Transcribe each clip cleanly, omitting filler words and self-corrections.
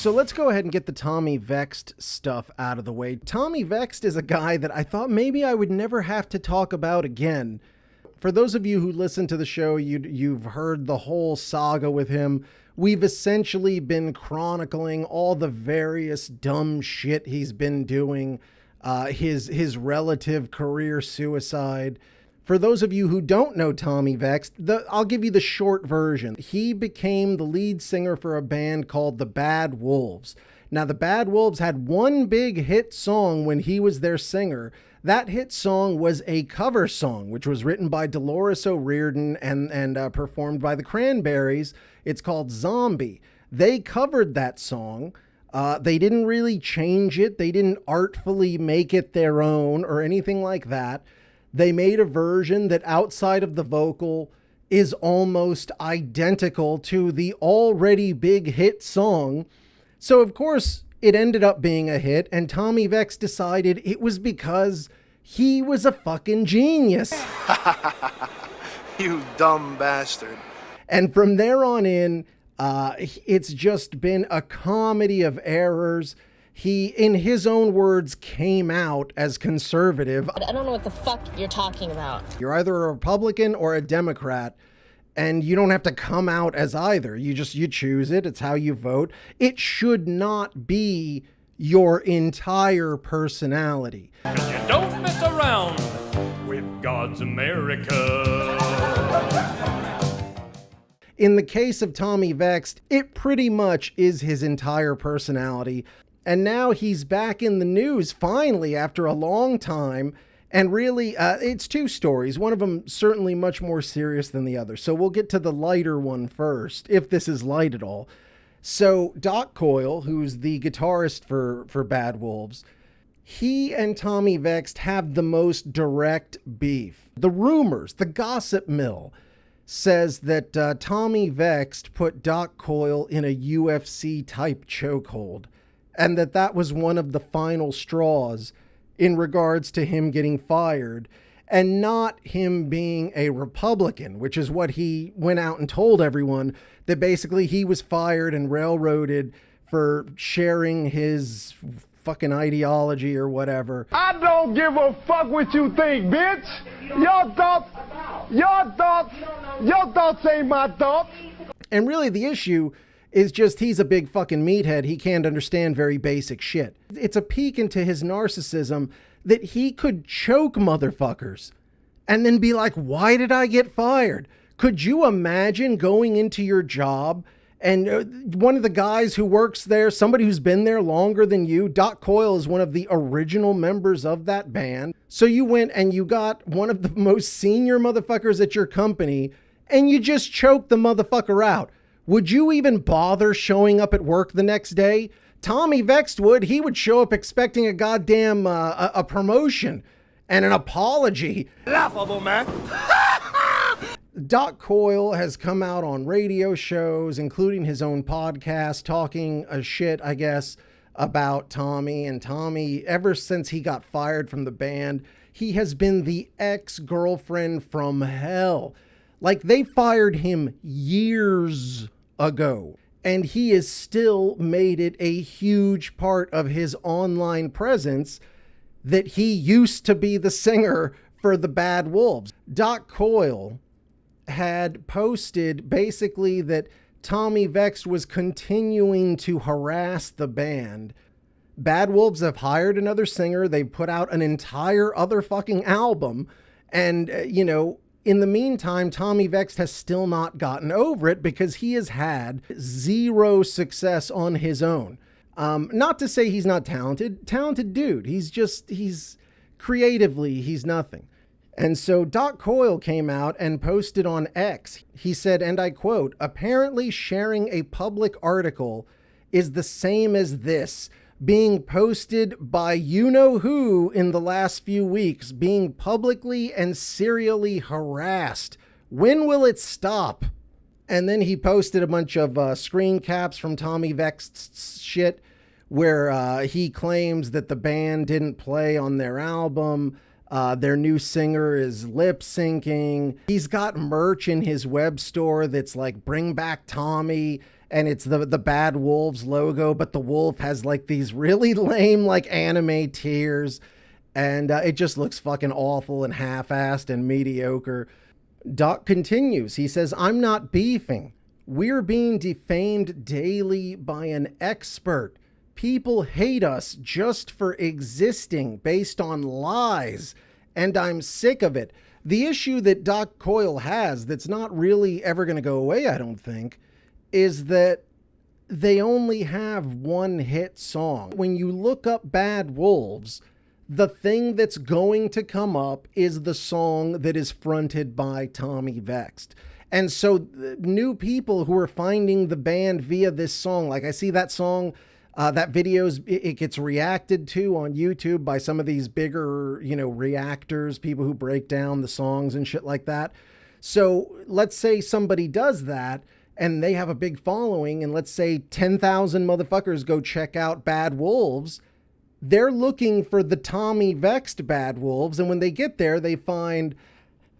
So let's go ahead and get the Tommy Vext stuff out of the way. Tommy Vext is a guy that I thought maybe I would never have to talk about again. For those of you who listen to the show, you've heard the whole saga with him. We've essentially been chronicling all the various dumb shit he's been doing, his relative career suicide. For those of you who don't know Tommy Vext, I'll give you the short version. He became the lead singer for a band called the Bad Wolves. Now, the Bad Wolves had one big hit song when he was their singer. That hit song was a cover song, which was written by Dolores O'Riordan and performed by the Cranberries. It's called Zombie. They covered that song. They didn't really change it. They didn't artfully make it their own or anything like that. They made a version that outside of the vocal is almost identical to the already big hit song. So of course it ended up being a hit, and Tommy Vext decided it was because he was a fucking genius. You dumb bastard. And from there on in, it's just been a comedy of errors. He, in his own words, came out as conservative. I don't know what the fuck you're talking about. You're either a Republican or a Democrat, and you don't have to come out as either. You choose it. It's how you vote. It should not be your entire personality. 'Cause you don't mess around with God's America. In the case of Tommy Vext, it pretty much is his entire personality. And now he's back in the news, finally, after a long time. And really, it's two stories. One of them certainly much more serious than the other. So we'll get to the lighter one first, if this is light at all. So Doc Coyle, who's the guitarist for Bad Wolves, he and Tommy Vext have the most direct beef. The rumors, the gossip mill, says that Tommy Vext put Doc Coyle in a UFC-type chokehold, and that was one of the final straws in regards to him getting fired, and not him being a Republican, which is what he went out and told everyone, that basically he was fired and railroaded for sharing his fucking ideology or whatever. I don't give a fuck what you think, bitch. Your thoughts ain't my thoughts. And really the issue is just he's a big fucking meathead. He can't understand very basic shit. It's a peek into his narcissism that he could choke motherfuckers and then be like, why did I get fired? Could you imagine going into your job and one of the guys who works there, somebody who's been there longer than you, Doc Coyle is one of the original members of that band. So you went and you got one of the most senior motherfuckers at your company and you just choked the motherfucker out. Would you even bother showing up at work the next day? Tommy Vext would. He would show up expecting a goddamn a promotion and an apology. Laughable, man. Doc Coyle has come out on radio shows, including his own podcast, talking a shit, I guess, about Tommy. And Tommy, ever since he got fired from the band, he has been the ex-girlfriend from hell. Like, they fired him years ago, and he has still made it a huge part of his online presence that he used to be the singer for the Bad Wolves. Doc Coyle had posted basically that Tommy Vext was continuing to harass the band. Bad Wolves have hired another singer. They've put out an entire other fucking album. And, in the meantime, Tommy Vext has still not gotten over it because he has had zero success on his own. Not to say he's not talented. Talented dude. He's creatively, he's nothing. And so Doc Coyle came out and posted on X. He said, and I quote, "Apparently sharing a public article is the same as this, being posted by you-know-who in the last few weeks, being publicly and serially harassed. When will it stop?" And then he posted a bunch of screen caps from Tommy Vext's shit where he claims that the band didn't play on their album. Their new singer is lip syncing. He's got merch in his web store that's like, "Bring back Tommy." and it's the Bad Wolves logo, but the wolf has like these really lame like anime tears, and it just looks fucking awful and half-assed and mediocre. Doc continues. He says, "I'm not beefing. We're being defamed daily by an expert. People hate us just for existing based on lies, and I'm sick of it." The issue that Doc COYLE has that's not really ever going to go away, I don't think, is that they only have one hit song. When you look up Bad Wolves, the thing that's going to come up is the song that is fronted by Tommy Vext. And so new people who are finding the band via this song, like I see that song, that videos, it gets reacted to on YouTube by some of these bigger, reactors, people who break down the songs and shit like that. So let's say somebody does that and they have a big following, and let's say 10,000 motherfuckers go check out Bad Wolves. They're looking for the Tommy Vext Bad Wolves, and when they get there, they find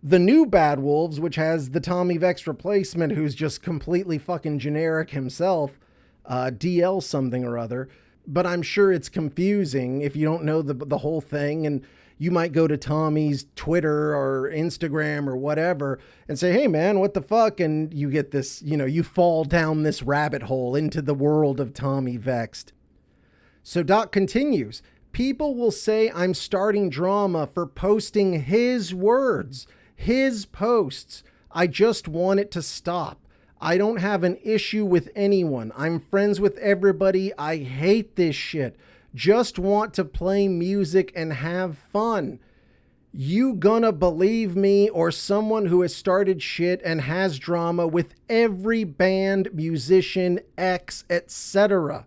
the new Bad Wolves, which has the Tommy Vext replacement, who's just completely fucking generic himself, DL something or other. But I'm sure it's confusing if you don't know the whole thing, and you might go to Tommy's Twitter or Instagram or whatever and say, "Hey man, what the fuck?" And you get this, you fall down this rabbit hole into the world of Tommy Vext. So Doc continues, "People will say I'm starting drama for posting his words, his posts. I just want it to stop. I don't have an issue with anyone. I'm friends with everybody. I hate this shit. Just want to play music and have fun. You gonna believe me or someone who has started shit and has drama with every band, musician, ex, etc.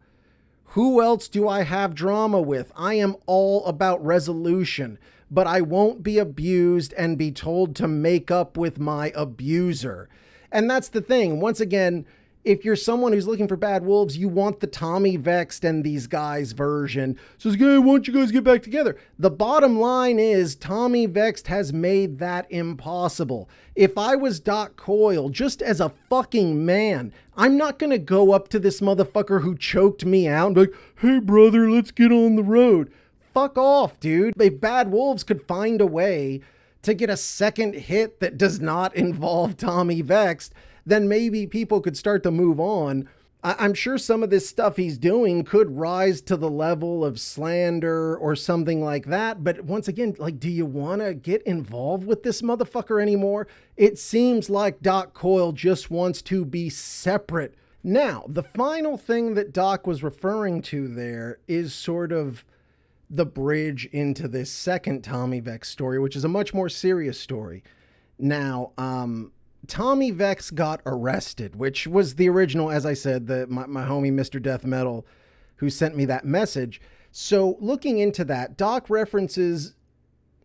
Who else do I have drama with? I am all about resolution, but I won't be abused and be told to make up with my abuser." And that's the thing. Once again, if you're someone who's looking for Bad Wolves, you want the Tommy Vext and these guys version. So it's good, why don't you guys get back together? The bottom line is Tommy Vext has made that impossible. If I was Doc COYLE, just as a fucking man, I'm not going to go up to this motherfucker who choked me out and be like, "Hey brother, let's get on the road." Fuck off, dude. If Bad Wolves could find a way to get a second hit that does not involve Tommy Vext, then maybe people could start to move on. I'm sure some of this stuff he's doing could rise to the level of slander or something like that. But once again, like, do you want to get involved with this motherfucker anymore? It seems like Doc COYLE just wants to be separate. Now, the final thing that Doc was referring to there is sort of the bridge into this second Tommy Vext story, which is a much more serious story. Now, Tommy Vext got arrested, which was the original, as I said, my homie Mr. Death Metal who sent me that message. So looking into that, Doc references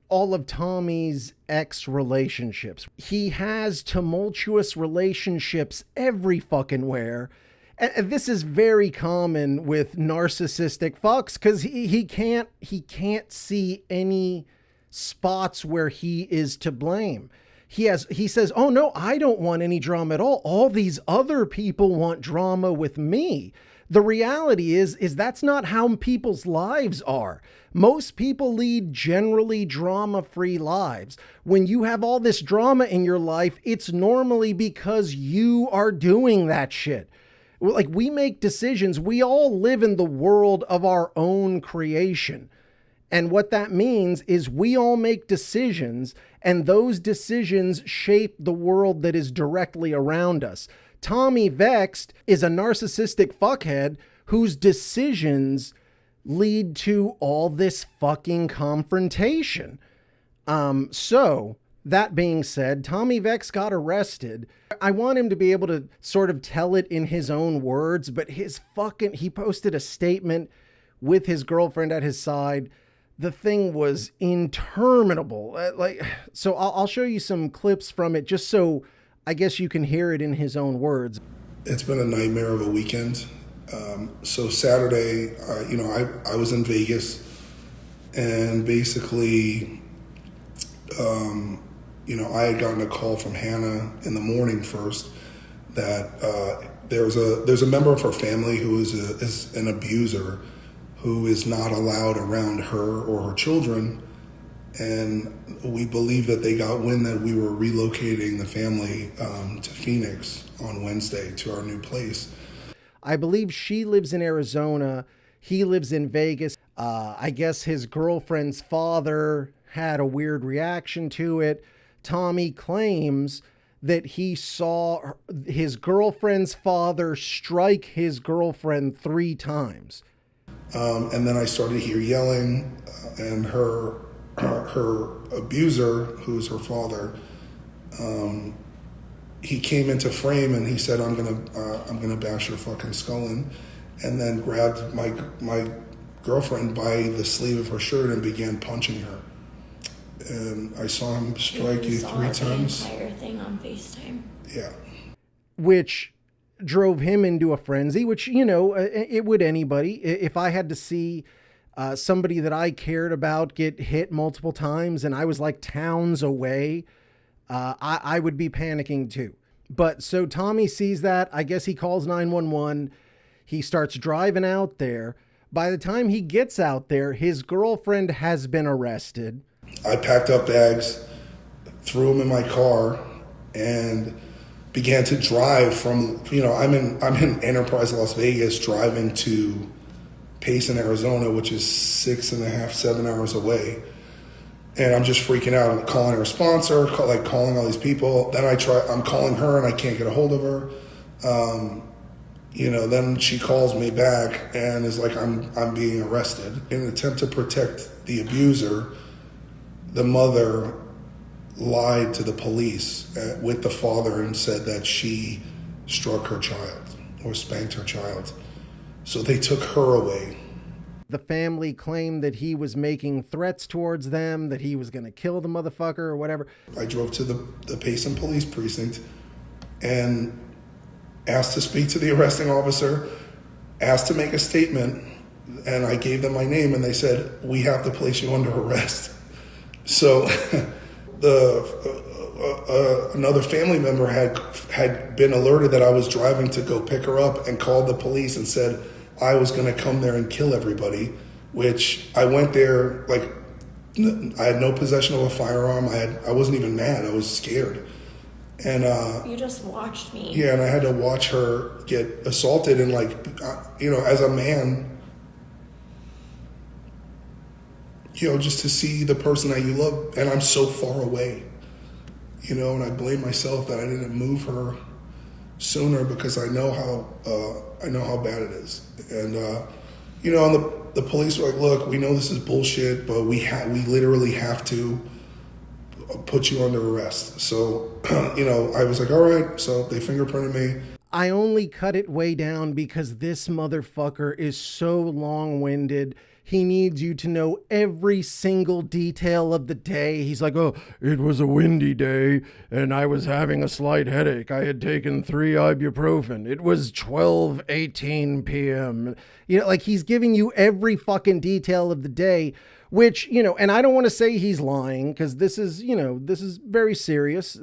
all of Tommy's ex-relationships. He has tumultuous relationships every fucking where. And this is very common with narcissistic fucks because he can't see any spots where he is to blame. He says, "Oh no, I don't want any drama at all. All these other people want drama with me." The reality is that's not how people's lives are. Most people lead generally drama-free lives. When you have all this drama in your life, it's normally because you are doing that shit. Like, we make decisions. We all live in the world of our own creation. And what that means is we all make decisions, and those decisions shape the world that is directly around us. Tommy Vext is a narcissistic fuckhead whose decisions lead to all this fucking confrontation. So that being said, Tommy Vext got arrested. I want him to be able to sort of tell it in his own words, but he posted a statement with his girlfriend at his side. The thing was interminable. So I'll show you some clips from it just so I guess you can hear it in his own words. It's been a nightmare of a weekend. So Saturday, I was in Vegas, and basically, I had gotten a call from Hannah in the morning first that there's a member of her family who is an abuser who is not allowed around her or her children. And we believe that they got wind that we were relocating the family to Phoenix on Wednesday to our new place. I believe she lives in Arizona. He lives in Vegas. I guess his girlfriend's father had a weird reaction to it. Tommy claims that he saw his girlfriend's father strike his girlfriend 3 times. And then I started to hear yelling, and her abuser, who's her father, he came into frame and he said, I'm gonna bash your fucking skull in, and then grabbed my girlfriend by the sleeve of her shirt and began punching her. And I saw him strike you 3 times. The entire thing on FaceTime. Yeah. Which drove him into a frenzy, which, you know, it would anybody. If I had to see somebody that I cared about get hit multiple times and I was like towns away, I would be panicking too. But so Tommy sees that. I guess he calls 911. He starts driving out there. By the time he gets out there, his girlfriend has been arrested. I packed up bags, threw them in my car, and began to drive from, you know, I'm in Enterprise, Las Vegas, driving to Payson, Arizona, which is 6.5, 7 hours away. And I'm just freaking out. I'm calling her sponsor, calling all these people. Then I'm calling her and I can't get a hold of her. Then she calls me back and is like, I'm being arrested. In an attempt to protect the abuser, the mother lied to the police with the father and said that she struck her child or spanked her child. So they took her away. The family claimed that he was making threats towards them, that he was going to kill the motherfucker or whatever. I drove to the Payson police precinct and asked to speak to the arresting officer, asked to make a statement, and I gave them my name and they said, we have to place you under arrest. So another family member had been alerted that I was driving to go pick her up and called the police and said I was going to come there and kill everybody, which I went there, like, I had no possession of a firearm. I wasn't even mad. I was scared. And you just watched me. Yeah, and I had to watch her get assaulted and, like, as a man, just to see the person that you love, and I'm so far away, and I blame myself that I didn't move her sooner because I know how bad it is. And the police were like, look, we know this is bullshit, but we literally have to put you under arrest. So I was like, all right. So they fingerprinted me. I only cut it way down because this motherfucker is so long-winded. He needs you to know every single detail of the day. He's like, oh, it was a windy day and I was having a slight headache. I had taken 3 ibuprofen. It was 12:18 p.m. Like he's giving you every fucking detail of the day, which, and I don't want to say he's lying because this is very serious,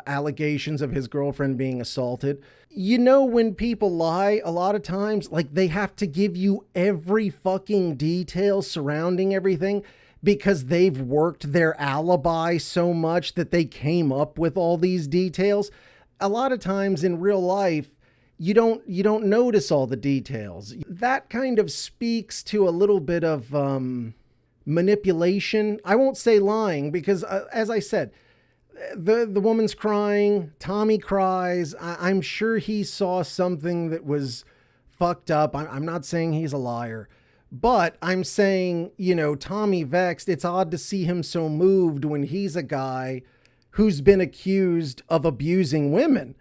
allegations of his girlfriend being assaulted. When people lie, a lot of times, like, they have to give you every fucking detail surrounding everything because they've worked their alibi so much that they came up with all these details. A lot of times in real life, you don't notice all the details. That kind of speaks to a little bit of manipulation. I won't say lying because, as I said, the woman's crying, Tommy cries. I'm sure he saw something that was fucked up. I'm not saying he's a liar, but I'm saying, Tommy Vext, it's odd to see him so moved when he's a guy who's been accused of abusing women.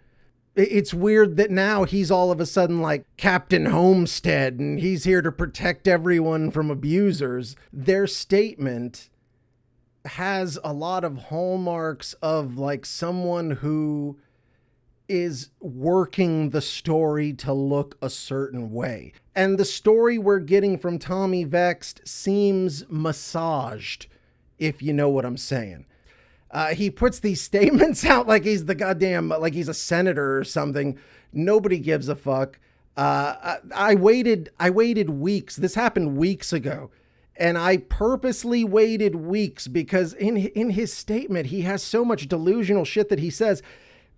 It's weird that now he's all of a sudden like Captain Homestead and he's here to protect everyone from abusers. Their statement has a lot of hallmarks of like someone who is working the story to look a certain way. And the story we're getting from Tommy Vext seems massaged, if you know what I'm saying. He puts these statements out like he's the goddamn, like he's a senator or something. Nobody gives a fuck. I waited weeks. This happened weeks ago. And I purposely waited weeks because in his statement, he has so much delusional shit that he says.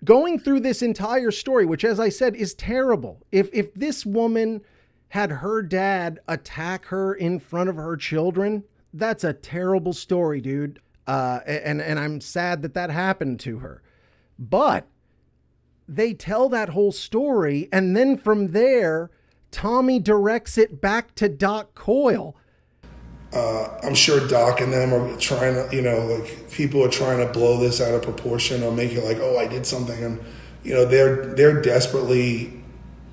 Going through this entire story, which, as I said, is terrible. If this woman had her dad attack her in front of her children, that's a terrible story, dude. And I'm sad that happened to her. But they tell that whole story, and then from there, Tommy directs it back to Doc COYLE. I'm sure Doc and them are trying to, like people are trying to blow this out of proportion or make it like, oh, I did something. And, they're desperately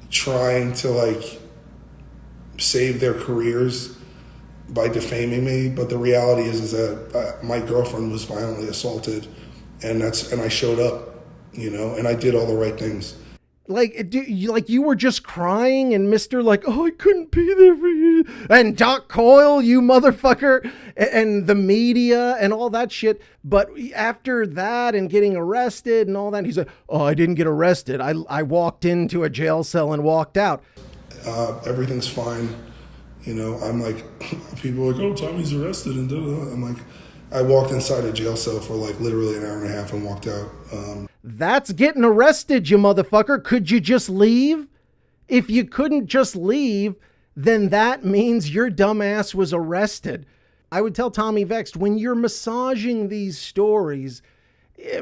trying to like save their careers by defaming me. But the reality is that my girlfriend was violently assaulted and I showed up, and I did all the right things. Like, you were just crying and Mr. like, oh, I couldn't be there for you. And Doc COYLE, you motherfucker, and the media and all that shit. But after that and getting arrested and all that, he's like, oh, I didn't get arrested. I walked into a jail cell and walked out. Everything's fine. I'm like, people are like, oh, Tommy's arrested and da-da-da. I'm like, I walked inside a jail cell for like literally an hour and a half and walked out. That's getting arrested, you motherfucker. Could you just leave? If you couldn't just leave, then that means your dumbass was arrested. I would tell Tommy Vext, when you're massaging these stories,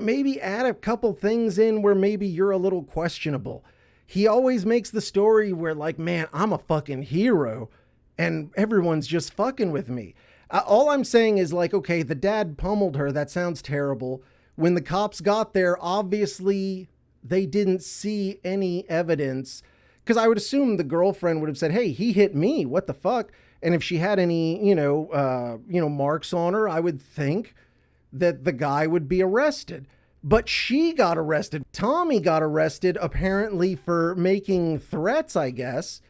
maybe add a couple things in where maybe you're a little questionable. He always makes the story where like, man, I'm a fucking hero and everyone's just fucking with me. All I'm saying is like, okay, the dad pummeled her. That sounds terrible. When the cops got there, obviously they didn't see any evidence, because I would assume the girlfriend would have said, hey, he hit me. What the fuck? And if she had any, marks on her, I would think that the guy would be arrested. But she got arrested. Tommy got arrested apparently for making threats, I guess.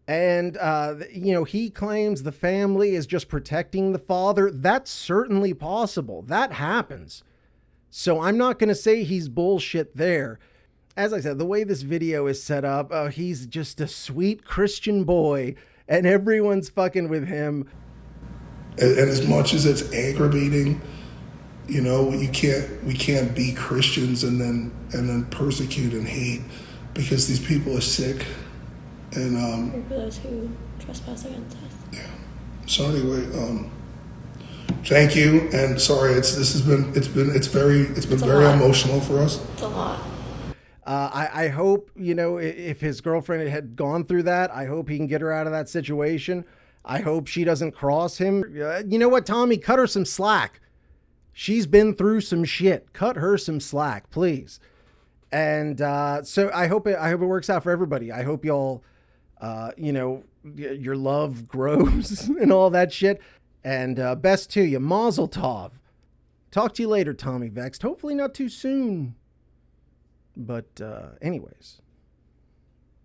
And, he claims the family is just protecting the father. That's certainly possible. That happens. So I'm not going to say he's bullshit there. As I said, the way this video is set up, he's just a sweet Christian boy and everyone's fucking with him. And as much as it's aggravating, we can't be Christians and then persecute and hate, because these people are sick. And for those who trespass against us. Yeah. So anyway, thank you, and sorry, it's been very emotional for us. It's a lot. I hope, if his girlfriend had gone through that, I hope he can get her out of that situation. I hope she doesn't cross him. You know what, Tommy? Cut her some slack. She's been through some shit. Cut her some slack, please. And so I hope it works out for everybody. I hope y'all, your love grows and all that shit. And best to you. Mazel tov. Talk to you later, Tommy Vext. Hopefully not too soon. But anyways.